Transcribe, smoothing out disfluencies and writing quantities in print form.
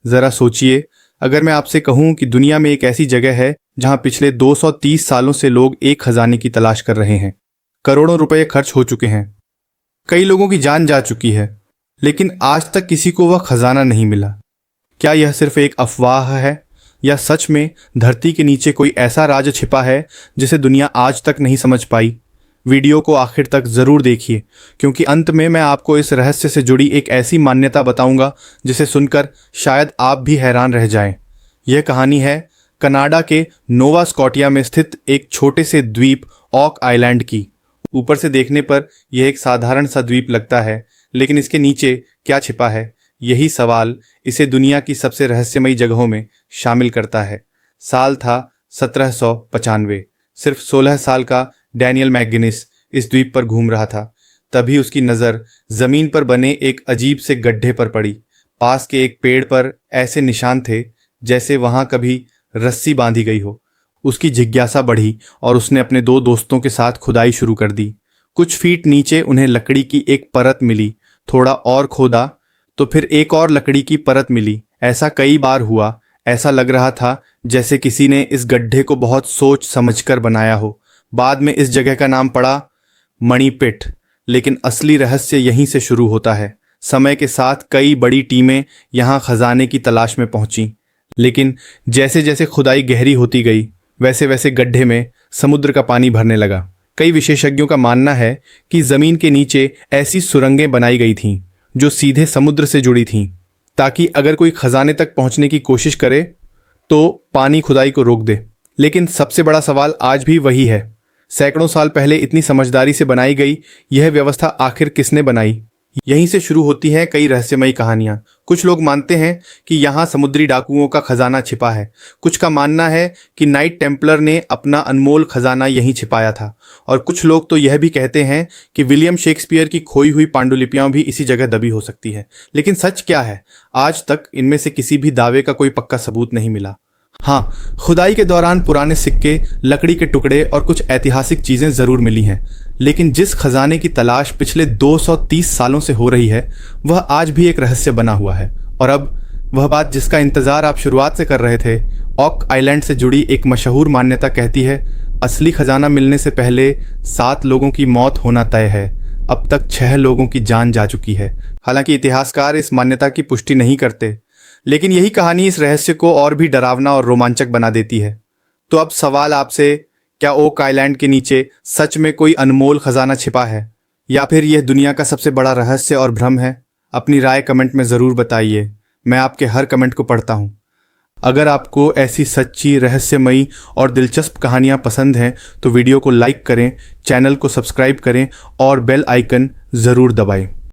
ज़रा सोचिए, अगर मैं आपसे कहूं कि दुनिया में एक ऐसी जगह है जहां पिछले 230 सालों से लोग एक खजाने की तलाश कर रहे हैं। करोड़ों रुपए खर्च हो चुके हैं, कई लोगों की जान जा चुकी है, लेकिन आज तक किसी को वह खजाना नहीं मिला। क्या यह सिर्फ एक अफवाह है या सच में धरती के नीचे कोई ऐसा राज छिपा है जिसे दुनिया आज तक नहीं समझ पाई? वीडियो को आखिर तक ज़रूर देखिए, क्योंकि अंत में मैं आपको इस रहस्य से जुड़ी एक ऐसी मान्यता बताऊंगा जिसे सुनकर शायद आप भी हैरान रह जाएं। यह कहानी है कनाडा के नोवा स्कॉटिया में स्थित एक छोटे से द्वीप ऑक आइलैंड की। ऊपर से देखने पर यह एक साधारण सा द्वीप लगता है, लेकिन इसके नीचे क्या छिपा है, यही सवाल इसे दुनिया की सबसे रहस्यमयी जगहों में शामिल करता है। साल था 1795। सिर्फ 16 साल का डैनियल मैकगिनिस इस द्वीप पर घूम रहा था। तभी उसकी नज़र ज़मीन पर बने एक अजीब से गड्ढे पर पड़ी। पास के एक पेड़ पर ऐसे निशान थे जैसे वहां कभी रस्सी बांधी गई हो। उसकी जिज्ञासा बढ़ी और उसने अपने 2 दोस्तों के साथ खुदाई शुरू कर दी। कुछ फीट नीचे उन्हें लकड़ी की एक परत मिली। थोड़ा और खोदा तो फिर एक और लकड़ी की परत मिली। ऐसा कई बार हुआ। ऐसा लग रहा था जैसे किसी ने इस गड्ढे को बहुत सोच समझकर बनाया हो। बाद में इस जगह का नाम पड़ा मणिपिट। लेकिन असली रहस्य यहीं से शुरू होता है। समय के साथ कई बड़ी टीमें यहाँ खजाने की तलाश में पहुंची, लेकिन जैसे जैसे खुदाई गहरी होती गई वैसे वैसे गड्ढे में समुद्र का पानी भरने लगा। कई विशेषज्ञों का मानना है कि जमीन के नीचे ऐसी सुरंगें बनाई गई थीं जो सीधे समुद्र से जुड़ी थीं, ताकि अगर कोई खजाने तक पहुंचने की कोशिश करे तो पानी खुदाई को रोक दे। लेकिन सबसे बड़ा सवाल आज भी वही है, सैकड़ों साल पहले इतनी समझदारी से बनाई गई यह व्यवस्था आखिर किसने बनाई? यहीं से शुरू होती हैं कई रहस्यमयी कहानियां। कुछ लोग मानते हैं कि यहाँ समुद्री डाकुओं का खजाना छिपा है। कुछ का मानना है कि नाइट टेम्पलर ने अपना अनमोल खजाना यहीं छिपाया था। और कुछ लोग तो यह भी कहते हैं कि विलियम शेक्सपियर की खोई हुई पांडुलिपियां भी इसी जगह दबी हो सकती है। लेकिन सच क्या है? आज तक इनमें से किसी भी दावे का कोई पक्का सबूत नहीं मिला। हाँ, खुदाई के दौरान पुराने सिक्के, लकड़ी के टुकड़े और कुछ ऐतिहासिक चीजें जरूर मिली हैं, लेकिन जिस खजाने की तलाश पिछले 230 सालों से हो रही है वह आज भी एक रहस्य बना हुआ है। और अब वह बात जिसका इंतजार आप शुरुआत से कर रहे थे। ऑक आइलैंड से जुड़ी एक मशहूर मान्यता कहती है असली खजाना मिलने से पहले 7 लोगों की मौत होना तय है। अब तक 6 लोगों की जान जा चुकी है। हालांकि इतिहासकार इस मान्यता की पुष्टि नहीं करते, लेकिन यही कहानी इस रहस्य को और भी डरावना और रोमांचक बना देती है। तो अब सवाल आपसे, क्या ओक आइलैंड के नीचे सच में कोई अनमोल खजाना छिपा है, या फिर यह दुनिया का सबसे बड़ा रहस्य और भ्रम है? अपनी राय कमेंट में ज़रूर बताइए। मैं आपके हर कमेंट को पढ़ता हूँ। अगर आपको ऐसी सच्ची, रहस्यमयी और दिलचस्प कहानियाँ पसंद हैं तो वीडियो को लाइक करें, चैनल को सब्सक्राइब करें और बेल आइकन ज़रूर दबाएं।